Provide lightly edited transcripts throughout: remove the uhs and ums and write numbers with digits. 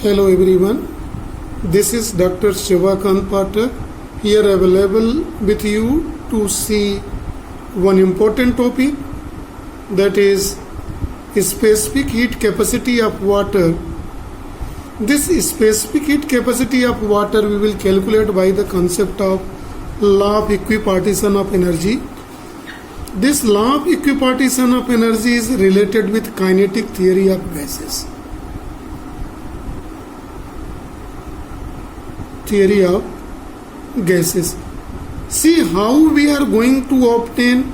Hello everyone, this is Dr. Shivakant Pathak here available with you to see one important topic, that is specific heat capacity of water. This specific heat capacity of water we will calculate by the concept of law of equipartition of energy. This law of equipartition of energy is related with kinetic theory of gases. Theory of gases. See how we are going to obtain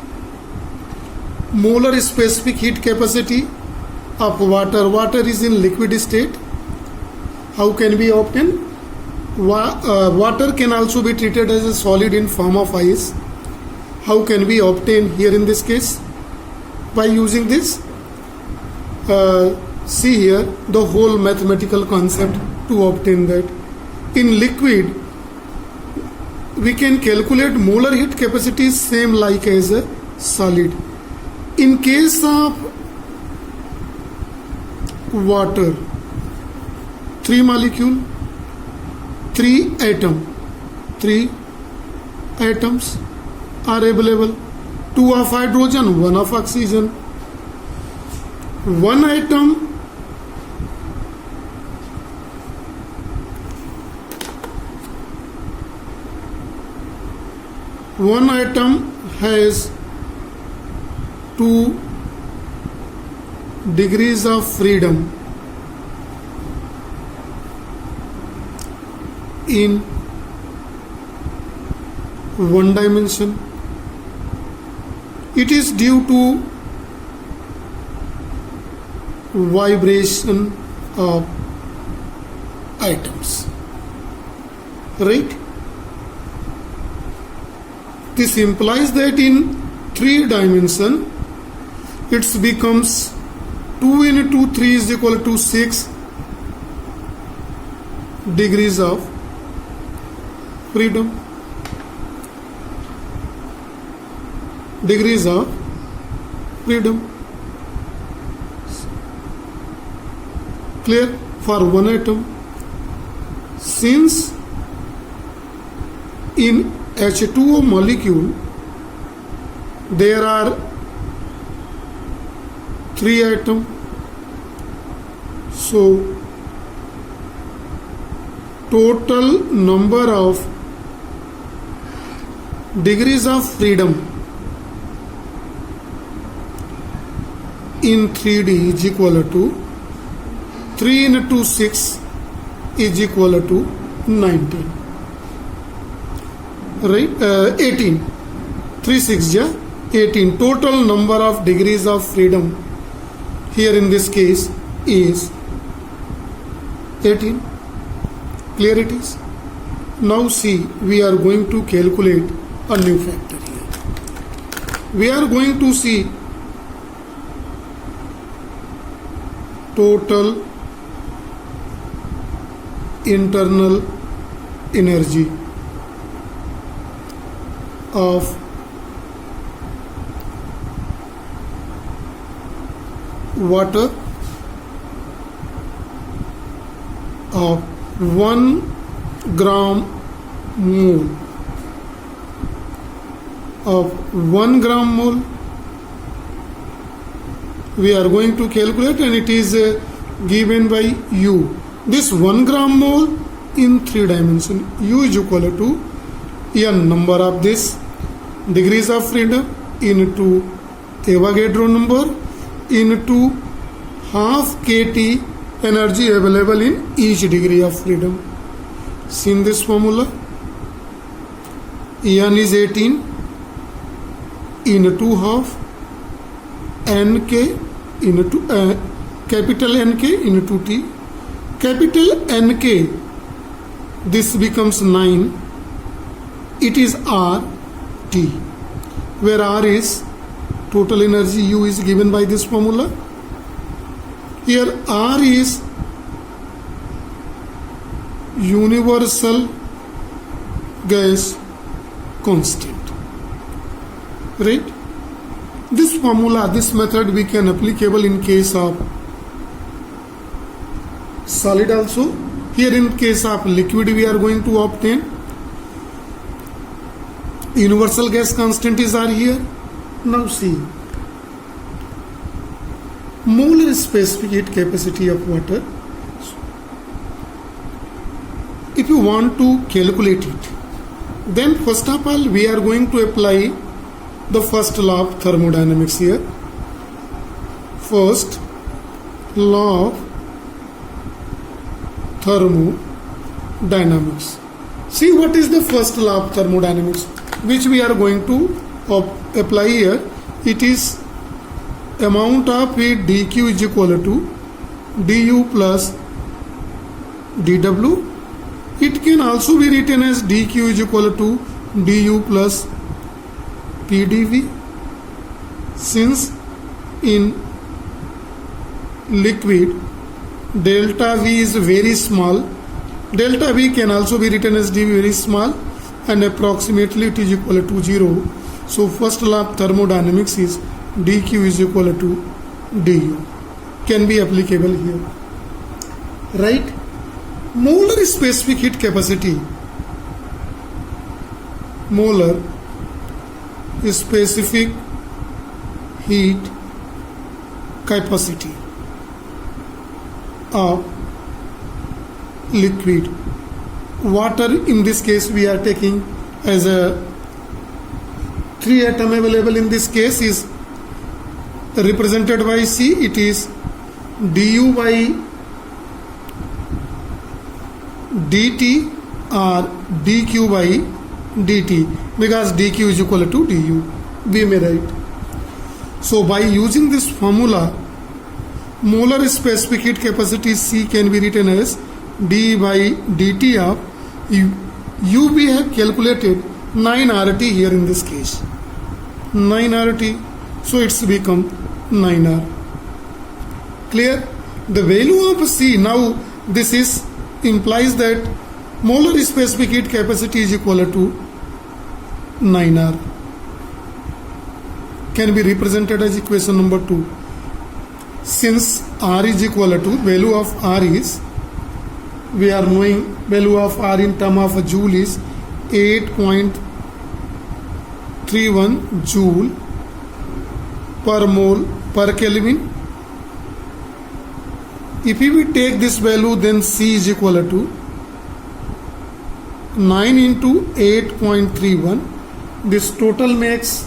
molar specific heat capacity of water. Water is in liquid state. How can we obtain? Water can also be treated as a solid in form of ice. How can we obtain here in this case? By using this. See here the whole mathematical concept to obtain that. In liquid, we can calculate molar heat capacity same like as a solid. In case of water, 3 molecule, 3 atoms are available. 2 of hydrogen, 1 of oxygen. 1 atom has 2 degrees of freedom in one dimension. It is due to vibration of atoms, right? This implies that in 3 dimension it becomes 2 into 3 is equal to 6 degrees of freedom. Degrees of freedom. Clear? For one atom. Since in H2O molecule there are 3 atoms, so total number of degrees of freedom in 3D is equal to 3 into 6 is equal to 19. Right? 18. 3 6 yeah? 18. Total number of degrees of freedom here in this case is 18. Clear it is? Now see, we are going to calculate a new factor here. We are going to see total internal energy of water of 1 gram mole we are going to calculate, and it is given by U. This 1 gram mole in 3 dimension, U is equal to N number of this degrees of freedom into Avogadro number into half kT energy available in each degree of freedom. See in this formula, N is 18 into half Nk into capital Nk into T. Capital Nk, this becomes 9. It is RT, where R is total energy. U is given by this formula. Here R is universal gas constant, right? This formula, this method we can applicable in case of solid also. Here in case of liquid we are going to obtain. Universal gas constantes are here. Now see, molar specific heat capacity of water. If you want to calculate it, then first of all we are going to apply the first law of thermodynamics here. First law of thermodynamics. See, what is the first law of thermodynamics which we are going to apply here? It is amount of heat dq is equal to du plus dw. It can also be written as dq is equal to du plus pdv. Since in liquid delta V is very small, delta V can also be written as dV very small, and approximately it is equal to 0. So first law of thermodynamics is dq is equal to du. Can be applicable here, right? Molar specific heat capacity. Molar specific heat capacity of liquid. Water, in this case we are taking as a 3 atom available in this case, is represented by C. It is du by dt or dq by dt, because dq is equal to du. We may write. So by using this formula, molar specific heat capacity C can be written as d by dt of u. We have calculated 9 RT here in this case. 9 RT. So it's become 9R. Clear? The value of C, now this is implies that molar specific heat capacity is equal to 9R. Can be represented as equation number 2. Since R is equal to, value of R is, we are knowing value of R in term of joule is 8.31 joule per mole per Kelvin. If we take this value, then C is equal to 9 into 8.31. This total makes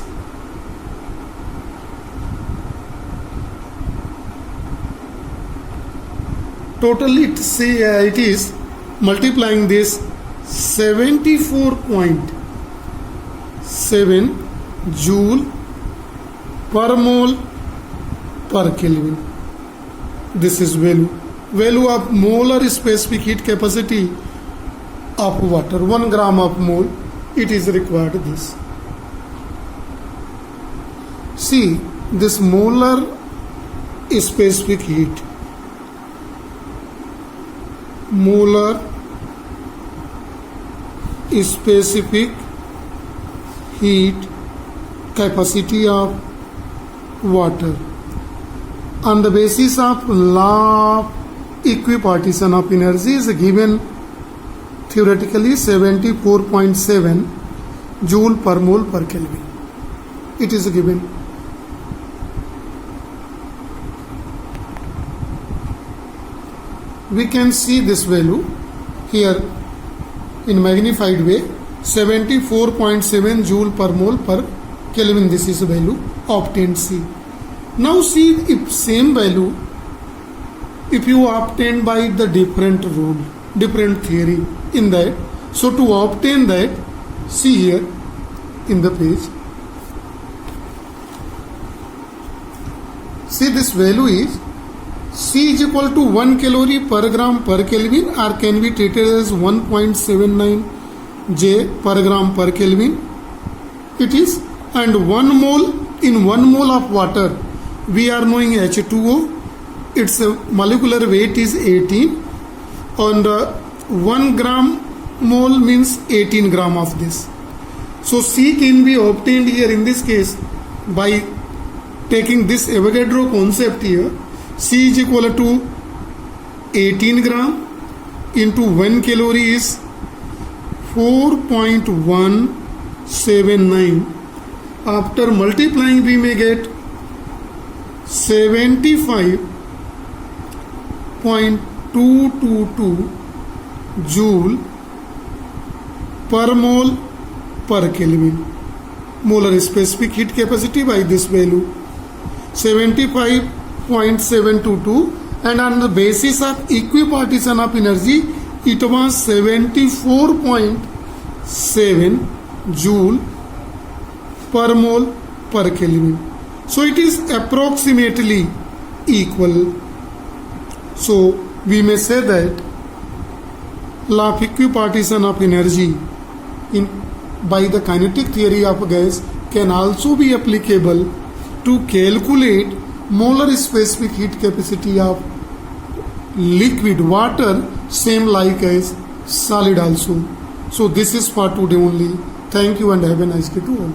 it is multiplying this 74.7 joule per mole per Kelvin. This is value of molar specific heat capacity of water. 1 gram of mole, it is required this. See, this molar specific heat, molar specific heat capacity of water on the basis of law of equipartition of energy is given theoretically 74.7 joule per mole per Kelvin. It is given. We can see this value here in magnified way, 74.7 joule per mole per Kelvin. This is the value obtained C. Now see, if same value, if you obtain by the different rule, different theory in that, so to obtain that, see here in the page, see this value is C is equal to 1 calorie per gram per Kelvin, or can be treated as 1.79 J per gram per Kelvin. It is, and 1 mole, in 1 mole of water, we are knowing H2O, its molecular weight is 18, and 1 gram mole means 18 gram of this. So C can be obtained here in this case by taking this Avogadro concept here. C is equal to 18 gram into 1 calorie is 4.179. After multiplying, we may get 75.222 joule per mole per Kelvin. Molar specific heat capacity by this value 75.722, and on the basis of equipartition of energy it was 74.7 joule per mole per Kelvin. So it is approximately equal. So we may say that law of equipartition of energy by the kinetic theory of gas can also be applicable to calculate molar specific heat capacity of liquid water, same like as solid also. So this is for today only. Thank you and have a nice day to all.